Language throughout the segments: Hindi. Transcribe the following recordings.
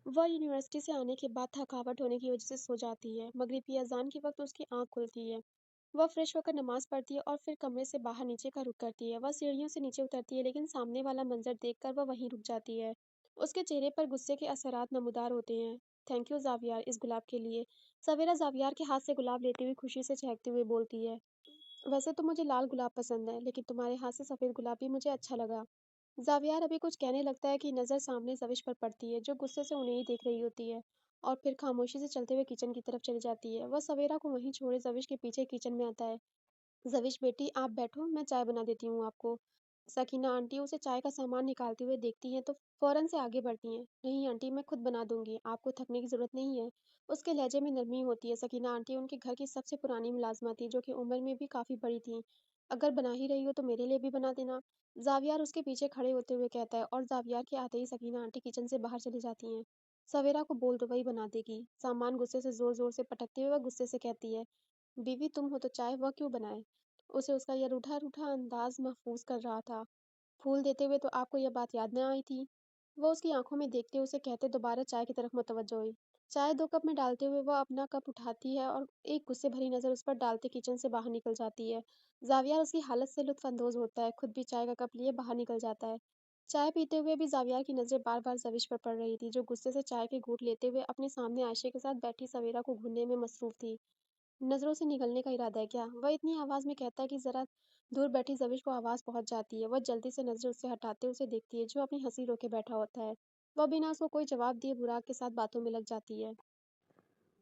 वह यूनिवर्सिटी से आने के बाद थकावट होने की वजह से सो जाती है। मगरिब की अज़ान के वक़्त उसकी आँख खुलती है। वह फ्रेश होकर नमाज़ पढ़ती है और फिर कमरे से बाहर नीचे का रुख करती है। वह सीढ़ियों से नीचे उतरती है, लेकिन सामने वाला मंज़र देखकर वह वहीं रुक जाती है। उसके चेहरे पर गुस्से के असरात नमूदार होते हैं। थैंक यू ज़ावियार इस गुलाब के लिए। सवेरा ज़ावियार के हाथ से गुलाब लेते हुए खुशी से चहकते हुए बोलती है। वैसे तो मुझे लाल गुलाब पसंद है, लेकिन तुम्हारे हाथ से सफ़ेद गुलाब भी मुझे अच्छा लगा। ज़ावियार अभी कुछ कहने लगता है कि नज़र सामने ज़विश पर पड़ती है, जो गुस्से से उन्हें ही देख रही होती है, और फिर खामोशी से चलते हुए किचन की तरफ चली जाती है। वह सवेरा को वहीं छोड़े ज़विश के पीछे किचन में आता है। ज़विश बेटी आप बैठो, मैं चाय बना देती हूँ आपको। सकीना आंटी उसे चाय का सामान निकालते हुए देखती हैं तो फ़ौरन से आगे बढ़ती हैं। नहीं आंटी, मैं खुद बना दूँगी, आपको थकने की ज़रूरत नहीं है। उसके लहजे में नरमी होती है। सकीना आंटी उनके घर की सबसे पुरानी मुलाज़िमा थी, जो कि उम्र में भी काफ़ी बड़ी थीं। अगर बना ही रही हो तो मेरे लिए भी बना देना। ज़ावियार उसके पीछे खड़े होते हुए कहता है, और ज़ावियार के आते ही सकीना आंटी किचन से बाहर चली जाती हैं। सवेरा को बोल दो, वही बना देगी। सामान गुस्से से ज़ोर-ज़ोर से पटकते हुए वह गुस्से से कहती है, बीवी तुम हो तो चाय वह क्यों बनाए? उसे उसका यह रूठा-रूठा अंदाज़ महफ़ूज़ कर रहा था। फूल देते हुए तो आपको यह बात याद न आई थी? वो उसकी आँखों में देखते हुए उसे कहते दोबारा चाय की तरफ मुतवज्जो हुई। चाय 2 कप में डालते हुए वह अपना कप उठाती है और एक गुस्से भरी नज़र उस पर डालते किचन से बाहर निकल जाती है। ज़ावियार उसकी हालत से लुत्फ़-अंदोज़ होता है, खुद भी चाय का कप लिए बाहर निकल जाता है। चाय पीते हुए भी ज़ावियार की नज़रें बार-बार ज़विश पर पड़ रही थी, जो गुस्से से चाय के घूँट लेते हुए अपने सामने आयशे के साथ बैठी सवेरा को घूरने में मसरूफ़ थी। नज़रों से निगलने का इरादा है क्या? वह इतनी आवाज़ में कहता है कि ज़रा दूर बैठी ज़विश को आवाज़ पहुँच जाती है। वह जल्दी से नज़रें उससे हटाते उसे देखती है, जो अपनी हँसी रोके बैठा होता है। वह बिना उसको कोई जवाब दिए बुराक के साथ बातों में लग जाती है।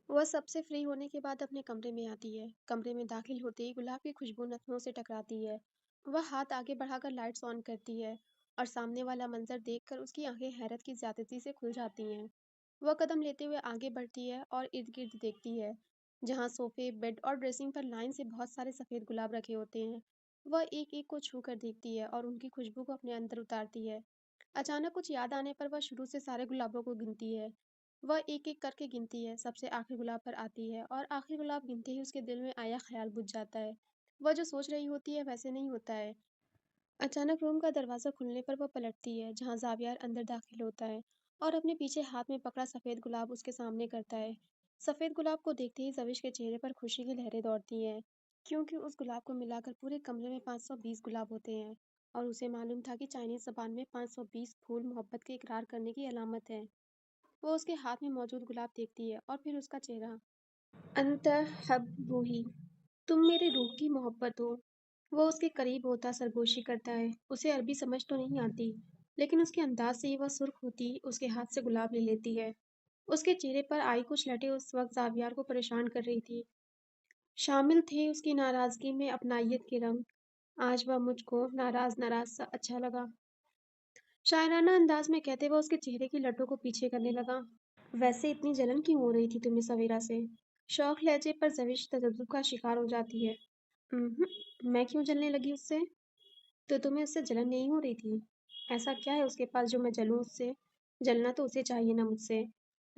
वह सबसे फ्री होने के बाद अपने कमरे में आती है। कमरे में दाखिल होते ही गुलाब की खुशबू नथनों से टकराती है। वह हाथ आगे बढ़ाकर लाइट्स ऑन करती है और सामने वाला मंज़र देखकर उसकी आँखें हैरत की ज़्यादती से खुल जाती हैं। वह कदम लेते हुए आगे बढ़ती है और इर्द-गिर्द देखती है, जहाँ सोफ़े, बेड और ड्रेसिंग पर लाइन से बहुत सारे सफ़ेद गुलाब रखे होते हैं। वह एक-एक को छू कर देखती है और उनकी खुशबू को अपने अंदर उतारती है। अचानक कुछ याद आने पर वह शुरू से सारे गुलाबों को गिनती है। वह एक-एक करके गिनती है, सबसे आखिरी गुलाब पर आती है और आखिरी गुलाब गिनते ही उसके दिल में आया ख़्याल बुझ जाता है। वह जो सोच रही होती है वैसे नहीं होता है। अचानक रूम का दरवाज़ा खुलने पर वह पलटती है, जहाँ ज़ावियार अंदर दाखिल होता है और अपने पीछे हाथ में पकड़ा सफ़ेद गुलाब उसके सामने करता है। सफ़ेद गुलाब को देखते ही ज़विश के चेहरे पर खुशी की लहरें दौड़ती हैं, क्योंकि उस गुलाब को मिलाकर पूरे कमरे में 520 गुलाब होते हैं और उसे मालूम था कि चाइनीज़ ज़बान में 520 फूल मोहब्बत के इकरार करने की अलामत है। वो उसके हाथ में मौजूद गुलाब देखती है और फिर उसका चेहरा। अंत हब रूही, तुम मेरे रूह की मोहब्बत हो। वो उसके करीब होता सरगोशी करता है। उसे अरबी समझ तो नहीं आती, लेकिन उसके अंदाज से ही वह सुर्ख होती उसके हाथ से गुलाब ले लेती है। उसके चेहरे पर आई कुछ लटें उस वक्त ज़ावियार को परेशान कर रही थी। शामिल थे उसकी नाराज़गी में अपनाइयत के रंग। आज वह मुझको नाराज़-नाराज़ सा अच्छा लगा। शायराना अंदाज में कहते वह उसके चेहरे की लटों को पीछे करने लगा। वैसे इतनी जलन क्यों हो रही थी तुम्हें सवेरा से? शौक लहजे पर ज़विश तजब्जुब का शिकार हो जाती है। मैं क्यों जलने लगी उससे? तो तुम्हें उससे जलन नहीं हो रही थी? ऐसा क्या है उसके पास जो मैं जलूं उससे? जलना तो उसे चाहिए ना मुझसे।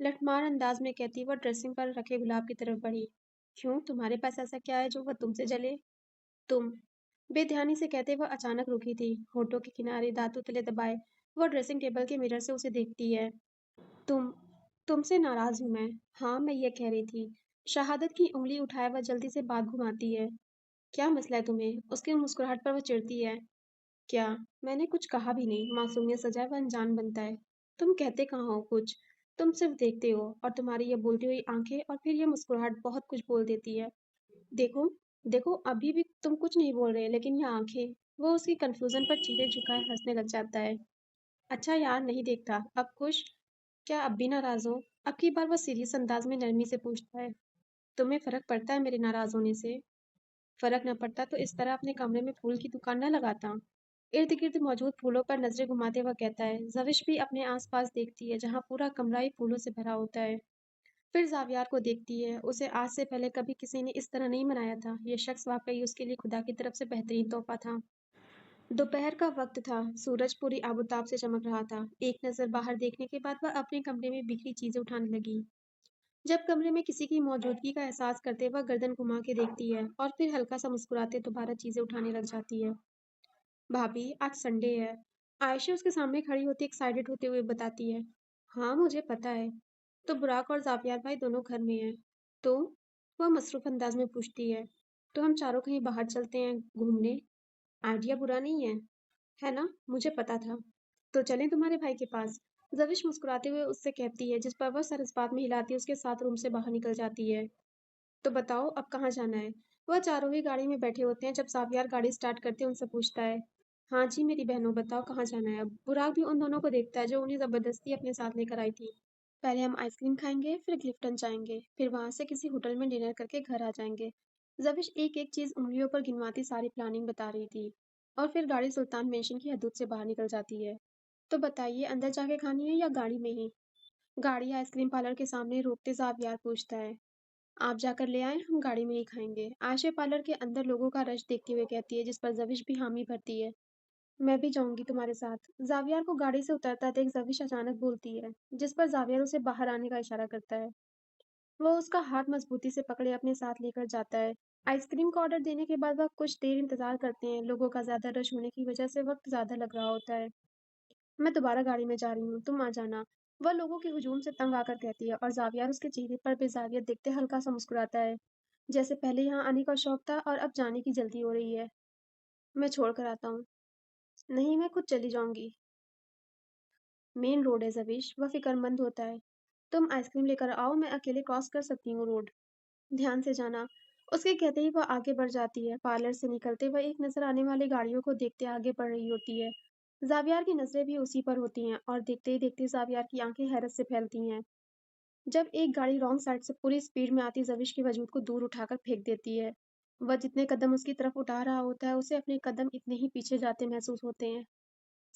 लठमार अंदाज में कहती वह ड्रेसिंग पर रखे गुलाब की तरफ बढ़ी। क्यों, तुम्हारे पास ऐसा क्या है जो वह तुमसे जले? तुम। बेध्यानी से कहते वह अचानक रुकी थी, होठों के किनारे दांतों तले दबाए। वह ड्रेसिंग टेबल के मिरर से उसे देखती है। तुम तुमसे नाराज़ हूँ मैं। हाँ, मैं ये कह रही थी। शहादत की उँगली उठाए वह जल्दी से बात घुमाती है। क्या मसला है तुम्हें? उसकी मुस्कुराहट पर वह चिढ़ती है। क्या? मैंने कुछ कहा भी नहीं। मासूमियत सजाए वह अनजान बनता है। तुम कहते कहाँ हो कुछ? तुम सिर्फ देखते हो और तुम्हारी ये बोलती हुई आंखें और फिर ये मुस्कुराहट बहुत कुछ बोल देती है। देखो, देखो अभी भी तुम कुछ नहीं बोल रहे लेकिन ये आंखें। वो उसकी कन्फ्यूजन पर चेहरे झुकाए हंसने लग जाता है। अच्छा यार नहीं देखता। अब खुश? क्या अब भी नाराज़ हो? अब की बार वह सीरियस अंदाज में नरमी से पूछता है। तुम्हें फ़र्क पड़ता है मेरे नाराज़ होने से? फ़र्क न पड़ता तो इस तरह अपने कमरे में फूल की दुकान न लगाता। इर्द-गिर्द मौजूद फूलों पर नज़रें घुमाते वह कहता है। ज़विश भी अपने आस-पास देखती है, जहाँ पूरा कमरा ही फूलों से भरा होता है। फिर ज़ावियार को देखती है। उसे आज से पहले कभी किसी ने इस तरह नहीं मनाया था। ये शख्स वाक़ई उसके लिए खुदा की तरफ से बेहतरीन तोहफ़ा था। दोपहर का वक़्त था। सूरज पूरी आबोताब से चमक रहा था। एक नज़र बाहर देखने के बाद वह अपने कमरे में बिखरी चीज़ें उठाने लगी। जब कमरे में किसी की मौजूदगी का एहसास करते वह गर्दन घुमा के देखती है और फिर हल्का सा मुस्कुराते दोबारा चीज़ें उठाने लग जाती है। भाभी, आज संडे है। आयशा उसके सामने खड़ी होती एक्साइटेड होते हुए बताती है। हाँ, मुझे पता है। तो बुराक और ज़ावियार भाई दोनों घर में हैं। तो? वह मसरूफ़ अंदाज़ में पूछती है। तो हम चारों कहीं बाहर चलते हैं घूमने? आइडिया बुरा नहीं है ना? मुझे पता था। तो चलें तुम्हारे भाई के पास? ज़विश मुस्कुराते हुए उससे कहती है, जिस पर वह सर इस बात में हिलाती है उसके साथ रूम से बाहर निकल जाती है। तो बताओ अब कहाँ जाना है? वह चारों ही गाड़ी में बैठे होते हैं जब सावियार गाड़ी स्टार्ट करते उनसे पूछता है। हाँ जी मेरी बहनों बताओ कहाँ जाना है अब? बुराक भी उन दोनों को देखता है जो उन्हें जबरदस्ती अपने साथ लेकर आई थी। पहले हम आइसक्रीम खाएंगे, फिर क्लिफ्टन जाएंगे, फिर वहां से किसी होटल में डिनर करके घर आ जाएंगे। जविश एक एक चीज उंगलियों पर गिनवाती सारी प्लानिंग बता रही थी। और फिर गाड़ी सुल्तान मेंशन की हदूद से बाहर निकल जाती है। तो बताइए अंदर जाके खानी है या गाड़ी में ही? गाड़ी आइसक्रीम पार्लर के सामने रोकते जावियार पूछता है। आप जाकर ले आएं, हम गाड़ी में ही खाएंगे। आशय पार्लर के अंदर लोगों का रश देखते हुए कहती है, जिस पर जविश भी हामी भरती है। मैं भी जाऊंगी तुम्हारे साथ। जावियार को गाड़ी से उतरता देख जविश अचानक बोलती है, जिस पर जावियर उसे बाहर आने का इशारा करता है। वह उसका हाथ मजबूती से पकड़े अपने साथ लेकर जाता है। आइसक्रीम का ऑर्डर देने के बाद वह कुछ देर इंतजार करते हैं। लोगों का ज्यादा रश होने की वजह से वक्त ज्यादा लग रहा होता है। मैं दोबारा गाड़ी में जा रही हूँ, तुम आ जाना। वह लोगों के हुजूम से तंग आकर कहती है और जावियार उसके चेहरे पर बेजारियत देखते हल्का सा मुस्कुराता है। जैसे पहले यहाँ आने का शौक था और अब जाने की जल्दी हो रही है। मैं छोड़ कर आता हूँ। नहीं मैं खुद चली जाऊंगी। मेन रोड है जवीश, वह फिक्रमंद होता है। तुम आइसक्रीम लेकर आओ, मैं अकेले क्रॉस कर सकती हूँ रोड। ध्यान से जाना। उसके कहते ही वह आगे बढ़ जाती है। पार्लर से निकलते वह एक नजर आने वाली गाड़ियों को देखते आगे बढ़ रही होती है। जावियार की नजरें भी उसी पर होती हैं और देखते ही देखते जावियार की आंखें हैरत से फैलती हैं। जब एक गाड़ी रॉन्ग साइड से पूरी स्पीड में आती जविश के वजूद को दूर उठाकर फेंक देती है। वह जितने कदम उसकी तरफ उठा रहा होता है उसे अपने कदम इतने ही पीछे जाते महसूस होते हैं।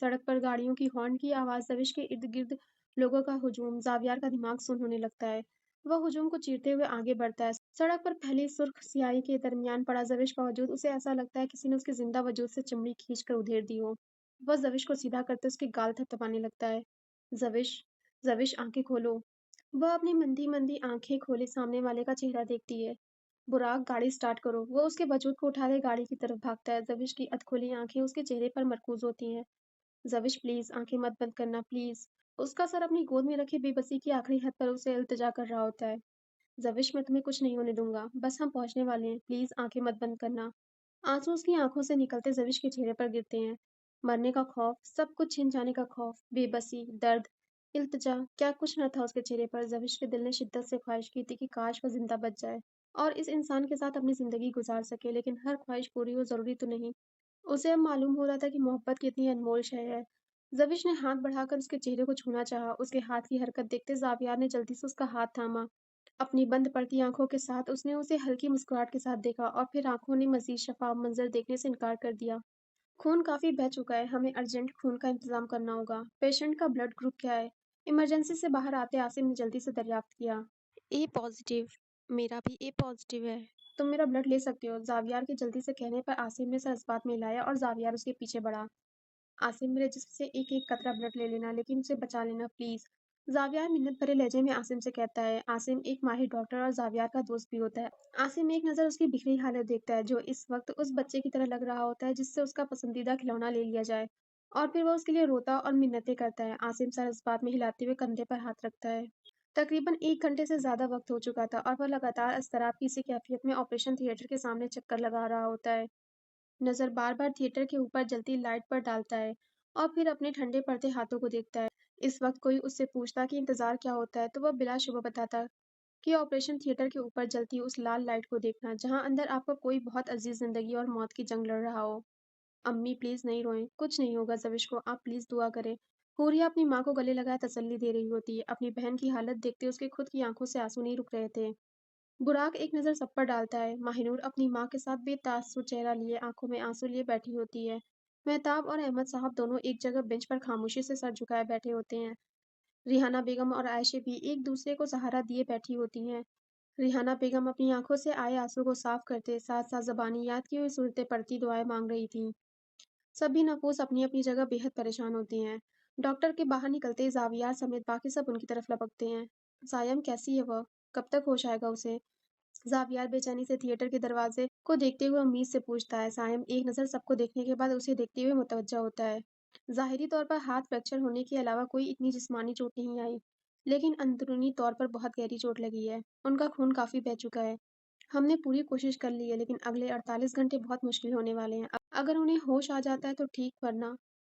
सड़क पर गाड़ियों की हॉर्न की आवाज दबिश के इर्द-गिर्द लोगों का हुजूम जावियार का दिमाग सुन्न होने लगता है। वह हुजूम को चीरते हुए आगे बढ़ता है। सड़क पर फैली सुर्ख स्याही के दरमियान पड़ा जविश का वजूद उसे ऐसा लगता है किसी ने उसके जिंदा वजूद से चमड़ी खींच कर उधेड़ दी हो। वह जविश को सीधा करते उसके गाल थपथपाने लगता है। जविश, जविश आंखें खोलो। वह अपनी मंदी मंदी आंखें खोले सामने वाले का चेहरा देखती है। बुराक गाड़ी स्टार्ट करो। वो उसके वजूद को उठाते गाड़ी की तरफ भागता है। जविश की अधखोली आंखें उसके चेहरे पर मरकूज होती हैं। ज़विश प्लीज़ आँखें मत बंद करना प्लीज़। उसका सर अपनी गोद में रखे बेबसी की आखिरी हद पर उसे इल्तिजा कर रहा होता है। ज़विश मैं तुम्हें कुछ नहीं होने दूँगा, बस हम पहुँचने वाले हैं, प्लीज़ आँखें मत बंद करना। आँसू उसकी आँखों से निकलते ज़विश के चेहरे पर गिरते हैं। मरने का खौफ, सब कुछ छिन जाने का खौफ, बेबसी, दर्द, इल्तिजा, क्या कुछ न था उसके चेहरे पर। ज़विश के दिल ने शिद्दत से ख्वाहिश की थी कि काश वो ज़िंदा बच जाए और इस इंसान के साथ अपनी ज़िंदगी गुज़ार सके, लेकिन हर ख्वाहिश पूरी हो ज़रूरी तो नहीं। उसे अब मालूम हो रहा था कि मोहब्बत कितनी अनमोल शय है। ज़विश ने हाथ बढ़ाकर उसके चेहरे को छूना चाहा। उसके हाथ की हरकत देखते ज़ावियार ने जल्दी से उसका हाथ थामा। अपनी बंद पड़ती आँखों के साथ उसने उसे हल्की मुस्कुराहट के साथ देखा और फिर आँखों ने मज़ीद शफ़ाफ मंज़र देखने से इनकार कर दिया। खून काफ़ी बह चुका है, हमें अर्जेंट खून का इंतज़ाम करना होगा। पेशेंट का ब्लड ग्रुप क्या है? इमरजेंसी से बाहर आते आसिम ने जल्दी से दरियाफ्त किया। ए पॉज़िटिव। मेरा भी ए पॉज़िटिव है। तुम मेरा ब्लड ले सकते हो। ज़ावियार के जल्दी से कहने पर आसिम ने सर इस बात में हिलाया और ज़ावियार उसके पीछे बढ़ा। आसिम मेरे जिस्म से एक-एक कतरा ब्लड ले लेना, लेकिन उसे बचा लेना प्लीज़। ज़ावियार मिन्नत भरे लहजे में आसिम से कहता है। आसिम एक माहिर डॉक्टर और ज़ावियार का दोस्त भी होता है। आसिम एक नज़र उसकी बिखरी हालत देखता है, जो इस वक्त उस बच्चे की तरह लग रहा होता है जिससे उसका पसंदीदा खिलौना ले लिया जाए। और फिर वह उसके लिए रोता और मिन्नतें करता है। आसिम सर इस बात में हिलाते हुए कंधे पर हाथ रखता है। तकरीबन 1 घंटे से ज़्यादा वक्त हो चुका था और वह लगातार इज़्तिराब की सी कैफियत में ऑपरेशन थिएटर के सामने चक्कर लगा रहा होता है। नज़र बार-बार थिएटर के ऊपर जलती लाइट पर डालता है और फिर अपने ठंडे पड़ते हाथों को देखता है। इस वक्त कोई उससे पूछता कि इंतज़ार क्या होता है, तो वह बिलाशुबह बताता कि ऑपरेशन थिएटर के ऊपर जलती उस लाल लाइट को देखना, जहाँ अंदर आपका कोई बहुत अज़ीज़ ज़िंदगी और मौत की जंग लड़ रहा हो। अम्मी प्लीज़ नहीं रोएँ, कुछ नहीं होगा ज़विश को, आप प्लीज़ दुआ करें। हूरिया अपनी माँ को गले लगाए तसल्ली दे रही होती है। अपनी बहन की हालत देखते उसके खुद की आँखों से आँसू नहीं रुक रहे थे। बुराक एक नज़र सब पर डालता है। माहिनूर अपनी माँ के साथ बेतासुर चेहरा लिए, आँखों में आँसू लिए बैठी होती है। मेहताब और अहमद साहब दोनों एक जगह बेंच पर खामोशी से सर झुकाए बैठे होते हैं। रिहाना बेगम और आयशे भी एक दूसरे को सहारा दिए बैठी होती हैं। रिहाना बेगम अपनी आंखों से आए आंसू को साफ करते साथ-साथ ज़बानी याद की हुई सूरतें पढ़ती दुआएं मांग रही थीं। सभी नफूस अपनी-अपनी जगह बेहद परेशान होती हैं। डॉक्टर के बाहर निकलते ही ज़ावियार समेत बाकी सब उनकी तरफ लपकते हैं। ज़ायम कैसी है वह? कब तक होश आएगा उसे? ज़ावियार बेचैनी से थिएटर के दरवाजे को देखते हुए उम्मीद से पूछता है। सायम एक नज़र सबको देखने के बाद उसे देखते हुए मुतवज्जा होता है। ज़ाहिरी तौर पर हाथ फ्रैक्चर होने के अलावा कोई इतनी जिस्मानी चोट नहीं आई, लेकिन अंदरूनी तौर पर बहुत गहरी चोट लगी है। उनका खून काफ़ी बह चुका है। हमने पूरी कोशिश कर ली है, लेकिन अगले 48 घंटे बहुत मुश्किल होने वाले हैं। अगर उन्हें होश आ जाता है तो ठीक, वरना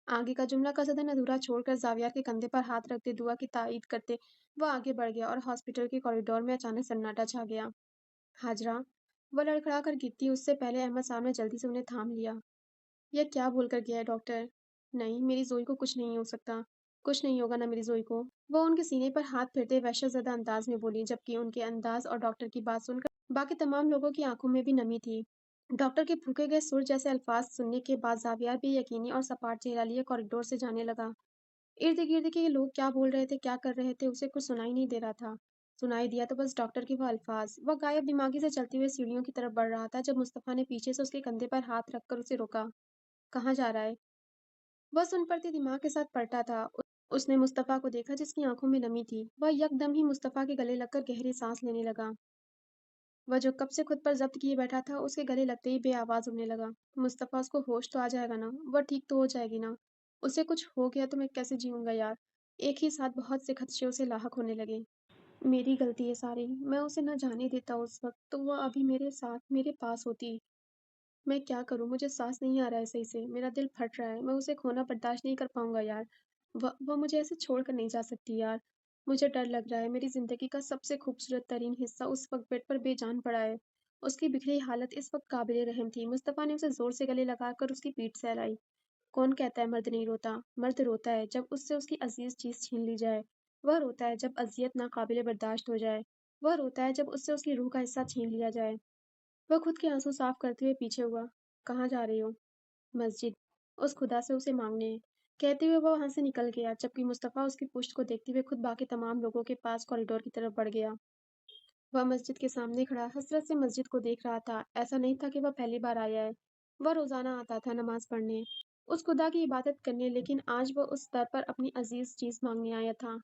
आगे का जुमला कसरतन अधूरा छोड़कर जावियर के कंधे पर हाथ रखते दुआ की तायीद करते वह आगे बढ़ गया और हॉस्पिटल के कॉरिडोर में अचानक सन्नाटा छा गया। हाजरा, वह लड़खड़ा कर गिरती उससे पहले अहमद साहब ने जल्दी से उन्हें थाम लिया। यह क्या बोलकर गया है डॉक्टर? नहीं, मेरी ज़ोई को कुछ नहीं हो सकता। कुछ नहीं होगा ना मेरी ज़ोई को। वह उनके सीने पर हाथ फेरते वहशतज़दा अंदाज में बोली, जबकि उनके अंदाज और डॉक्टर की बात सुनकर बाकी तमाम लोगों की आंखों में भी नमी थी। डॉक्टर के फूके गए सुर जैसे अल्फाज सुनने के बाद जावियर बेयकीनी और सपाट चेहरा लिए कॉरिडोर से जाने लगा। इर्द-गिर्द के लोग क्या बोल रहे थे, क्या कर रहे थे, उसे कुछ सुनाई नहीं दे रहा था। सुनाई दिया तो बस डॉक्टर के वो अल्फाज। वह गायब दिमागी से चलते हुए सीढ़ियों की तरफ बढ़ रहा था जब मुस्तफ़ा ने पीछे से उसके कंधे पर हाथ रखकर उसे रोका। कहाँ जा रहा है? वह सुन पड़ते दिमाग के साथ पलटा था। उसने मुस्तफ़ा को देखा जिसकी आंखों में नमी थी। वह यकदम ही मुस्तफ़ा के गले लगकर गहरी सांस लेने लगा। वह जो कब से खुद पर ज़ब्त किए बैठा था, उसके गले लगते ही बेआवाज़ उड़ने लगा। मुस्तफ़ा, उसको होश तो आ जाएगा ना? वह ठीक तो हो जाएगी ना? उसे कुछ हो गया तो मैं कैसे जीऊँगा यार? एक ही साथ बहुत से खदशे उसे लाहक होने लगे। मेरी गलती है सारी। मैं उसे ना जाने देता उस वक़्त, तो वह अभी मेरे साथ, मेरे पास होती। मैं क्या करूँ? मुझे साँस नहीं आ रहा है सही से, मेरा दिल फट रहा है, मैं उसे खोना बर्दाश्त नहीं कर पाऊँगा यार। वह मुझे ऐसे छोड़कर नहीं जा सकती यार। मुझे डर लग रहा है, मेरी ज़िंदगी का सबसे खूबसूरत तरीन हिस्सा उस वक़्त बेड पर बेजान पड़ा है। उसकी बिखरी हालत इस वक़्त काबिल-ए-रहम थी। मुस्तफ़ा ने उसे ज़ोर से गले लगाकर उसकी पीठ सहलाई। कौन कहता है मर्द नहीं रोता? मर्द रोता है जब उससे उसकी अज़ीज़ चीज़ छीन ली जाए। वह रोता है जब अज़ियत नाक़ाबिल बर्दाश्त हो जाए। वह रोता है जब उससे उसकी रूह का हिस्सा छीन लिया जाए। वह खुद के आंसू साफ करते हुए पीछे हुआ। कहाँ जा रही हो? मस्जिद। उस खुदा से उसे मांगने। कहते हुए वह वहां से निकल गया, जबकि मुस्तफ़ा उसकी पुश्त को देखते हुए खुद बाकी तमाम लोगों के पास कॉरिडोर की तरफ बढ़ गया। वह मस्जिद के सामने खड़ा हसरत से मस्जिद को देख रहा था। ऐसा नहीं था कि वह पहली बार आया है। वह रोजाना आता था नमाज पढ़ने, उस खुदा की इबादत करने, लेकिन आज वह उस दर पर अपनी अजीज चीज मांगने आया था।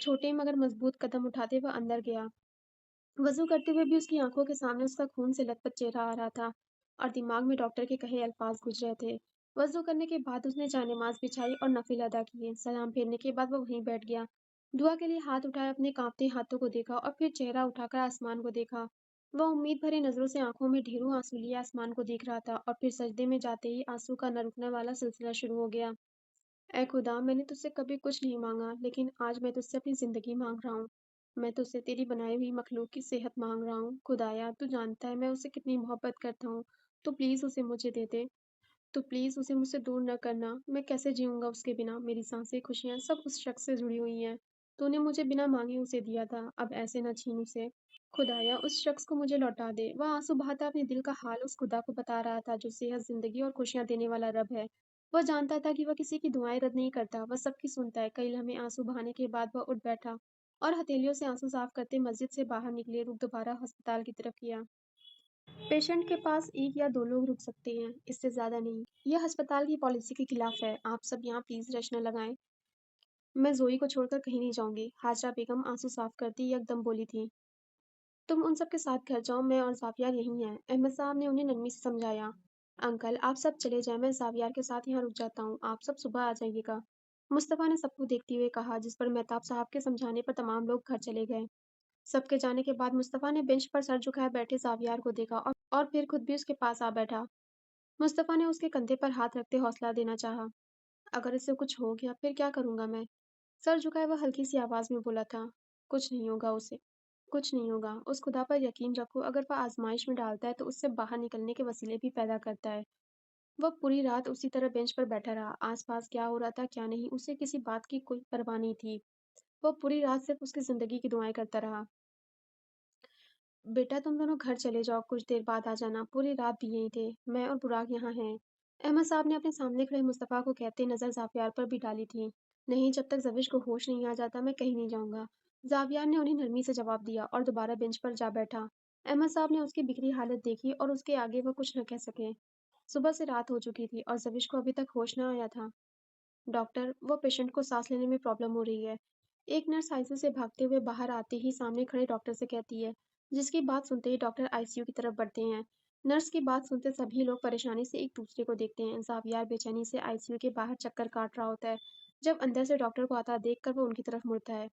छोटे मगर मजबूत कदम उठाते वह अंदर गया। वज़ू करते हुए भी उसकी आँखों के सामने उसका खून से लथपथ चेहरा आ रहा था और दिमाग में डॉक्टर के कहे अल्फाज गूंज रहे थे। वज़ू करने के बाद उसने जानेमाज़ बिछाई और नफ़िल अदा किए। सलाम फेरने के बाद वो वहीं बैठ गया। दुआ के लिए हाथ उठाए अपने कांपते हाथों को देखा और फिर चेहरा उठाकर आसमान को देखा। वह उम्मीद भरी नज़रों से आंखों में ढेरों आंसू लिए आसमान को देख रहा था और फिर सजदे में जाते ही आंसू का न रुकने वाला सिलसिला शुरू हो गया। ऐ खुदा, मैंने तुझसे कभी कुछ नहीं मांगा, लेकिन आज मैं तुझसे अपनी ज़िंदगी माँग रहा हूँ। मैं तुझसे तेरी बनाई हुई मखलूक की सेहत माँग रहा हूँ। खुदाया, तू जानता है मैं उससे कितनी मोहब्बत करता हूँ। तो प्लीज़ उसे मुझे दे दे। तो प्लीज़ उसे मुझसे दूर न करना। मैं कैसे जीऊँगा उसके बिना? मेरी साँसें, खुशियाँ सब उस शख्स से जुड़ी हुई हैं। तूने मुझे बिना माँगे उसे दिया था, अब ऐसे न छीन उसे। खुदाया, उस शख्स को मुझे लौटा दे। वह आँसू बहाता अपने दिल का हाल उस खुदा को बता रहा था जो सेहत, ज़िंदगी और खुशियाँ देने वाला रब है। वह जानता था कि वह किसी की दुआएँ रद्द नहीं करता, वह सबकी सुनता है। कई लम्हे आँसू बहाने के बाद वह उठ बैठा और हथेलियों से आँसू साफ करते मस्जिद से बाहर निकले, रुख दोबारा अस्पताल की तरफ किया। पेशेंट के पास 1 या 2 लोग रुक सकते हैं, इससे ज़्यादा नहीं। यह अस्पताल की पॉलिसी के खिलाफ है। आप सब यहाँ प्लीज़ रश न लगाएँ। मैं ज़ोई को छोड़कर कहीं नहीं जाऊँगी। हाजरा बेगम आँसू साफ करती यकदम बोली थी। तुम उन सब के साथ घर जाओ, मैं और ज़ावियर यहीं हैं। अहमद साहब ने उन्हें नरमी से समझाया। अंकल, आप सब चले जाएं, मैं ज़ावियर के साथ यहाँ रुक जाता हूँ। आप सब सुबह आ जाइएगा। मुस्तफ़ा ने सबको देखते हुए कहा, जिस पर मेहताब साहब के समझाने पर तमाम लोग घर चले गए। सबके जाने के बाद मुस्तफ़ा ने बेंच पर सर झुकाए बैठे ज़ावियर को देखा और फिर खुद भी उसके पास आ बैठा। मुस्तफ़ा ने उसके कंधे पर हाथ रखते हौसला देना चाहा। अगर इसे कुछ हो गया, फिर क्या करूँगा मैं? सर झुकाए वह हल्की सी आवाज़ में बोला था, कुछ नहीं होगा उसे। कुछ नहीं होगा। उस खुदा पर यकीन रखो, अगर वह आज़माइश में डालता है तो उससे बाहर निकलने के वसीले भी पैदा करता है। वह पूरी रात उसी तरह बेंच पर बैठा रहा। आस-पास क्या हो रहा था, क्या नहीं, उसे किसी बात की कोई परवाह नहीं थी। वह पूरी रात सिर्फ़ उसकी ज़िंदगी की दुआएँ करता रहा। बेटा, तुम दोनों घर चले जाओ, कुछ देर बाद आ जाना। पूरी रात भी यहीं थे। मैं और बुराक यहाँ हैं। अहमद साहब ने अपने सामने खड़े मुस्तफ़ा को कहते नज़र ज़ावियार पर भी डाली थी। नहीं, जब तक ज़विश को होश नहीं आ जाता, मैं कहीं नहीं जाऊँगा। ज़ावियार ने उन्हें नरमी से जवाब दिया और दोबारा बेंच पर जा बैठा। अहमद साहब ने उसकी बिखरी हालत देखी और उसके आगे वह कुछ न कह सके। सुबह से रात हो चुकी थी और ज़विश को अभी तक होश न आया था। डॉक्टर, वो पेशेंट को सांस लेने में प्रॉब्लम हो रही है। एक नर्स आईसीयू से भागते हुए बाहर आते ही सामने खड़े डॉक्टर से कहती है, जिसकी बात सुनते ही डॉक्टर आईसीयू की तरफ बढ़ते हैं। नर्स की बात सुनते सभी लोग परेशानी से एक दूसरे को देखते हैं। जावियर बेचैनी से आईसीयू के बाहर चक्कर काट रहा होता है। जब अंदर से डॉक्टर को आता देखकर वो उनकी तरफ मुड़ता है।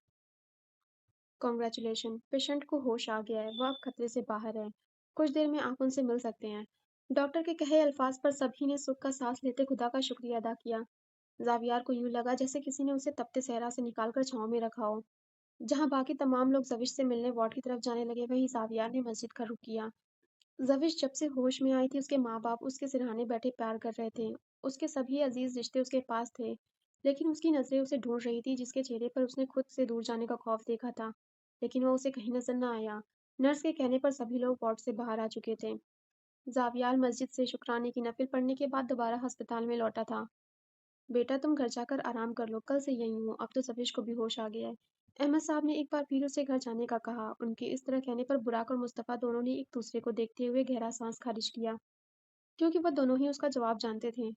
कॉन्ग्रेचुलेशन, पेशेंट को होश आ गया है, वह अब खतरे से बाहर है। कुछ देर में आप उनसे मिल सकते हैं। डॉक्टर के कहे अल्फाज पर सभी ने सुख का सांस लेते खुदा का शुक्रिया अदा किया। जावियार को यूं लगा जैसे किसी ने उसे तपते सहरा से निकालकर छांव में रखा हो। जहां बाकी तमाम लोग जविश से मिलने वार्ड की तरफ जाने लगे, वहीं जावियार ने मस्जिद का रुख किया। जविश जब से होश में आई थी, उसके माँ-बाप उसके सिरहाने बैठे प्यार कर रहे थे। उसके सभी अजीज रिश्ते उसके पास थे, लेकिन उसकी नज़रें उसे ढूंढ रही थी, जिसके चेहरे पर उसने खुद से दूर जाने का खौफ देखा था। लेकिन वह उसे कहीं नजर न आया। नर्स के कहने पर सभी लोग वार्ड से बाहर आ चुके थे। जावियाल मस्जिद से शुक्राने की नफिल पढ़ने के बाद दोबारा अस्पताल में लौटा था। बेटा, तुम घर जाकर आराम कर लो, कल से यहीं हूँ। अब तो सफीश को भी होश आ गया है। अहमद साहब ने एक बार फिर उसे घर जाने का कहा। उनके इस तरह कहने पर बुराक और मुस्तफ़ा दोनों ने एक दूसरे को देखते हुए गहरा सांस खारिज किया, क्योंकि वह दोनों ही उसका जवाब जानते थे।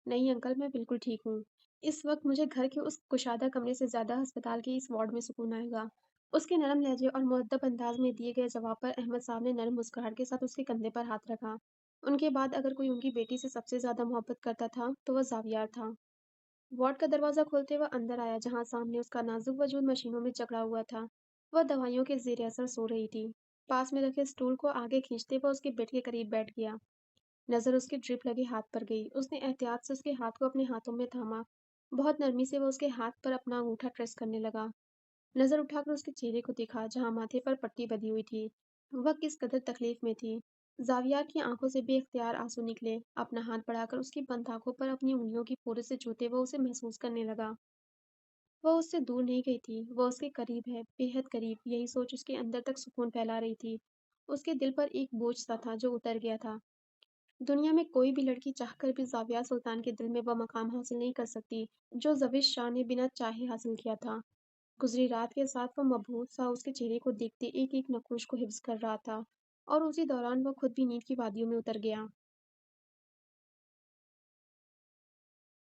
नहीं अंकल, मैं बिल्कुल ठीक हूँ। इस वक्त मुझे घर के उस कुशादा कमरे से ज्यादा अस्पताल के इस वार्ड में सुकून आएगा। उसके नरम लहजे और मुअद्दब अंदाज में दिए गए जवाब पर अहमद साहब ने नरम मुस्कुराहट के साथ उसके कंधे पर हाथ रखा। उनके बाद अगर कोई उनकी बेटी से सबसे ज्यादा मोहब्बत करता था, तो वह जावियार था। वार्ड का दरवाजा खोलते वह अंदर आया, जहां सामने उसका नाजुक वजूद मशीनों में जकड़ा हुआ था। वह दवाइयों के जेर असर सो रही थी। पास में रखे स्टूल को आगे खींचते वह उसके बेड के करीब बैठ गया। नजर उसके ड्रिप लगे हाथ पर गई। उसने एहतियात से उसके हाथ को अपने हाथों में थामा। बहुत नरमी से वह उसके हाथ पर अपना अंगूठा ट्रेस करने लगा। नजर उठाकर उसके चेहरे को देखा, जहां माथे पर पट्टी बंधी हुई थी। वह किस कदर तकलीफ में थी। जावियार की आंखों से बेख्तियार आंसू निकले। अपना हाथ बढ़ाकर उसकी बंद आंखों पर अपनी उंगलियों की पोरे से छूते वह उसे महसूस करने लगा। वह उससे दूर नहीं गई थी, वह उसके करीब है, बेहद करीब। यही सोच उसके अंदर तक सुकून फैला रही थी। उसके दिल पर एक बोझ सा था जो उतर गया था। दुनिया में कोई भी लड़की चाहकर भी जाविया सुल्तान के दिल में वह मकाम हासिल नहीं कर सकती, जो जविश शाह ने बिना चाहे हासिल किया था। गुजरी रात के साथ वह मबहूत सा उसके चेहरे को देखते एक एक नक्यूश को हिफ्ज कर रहा था, और उसी दौरान वह खुद भी नींद की वादियों में उतर गया।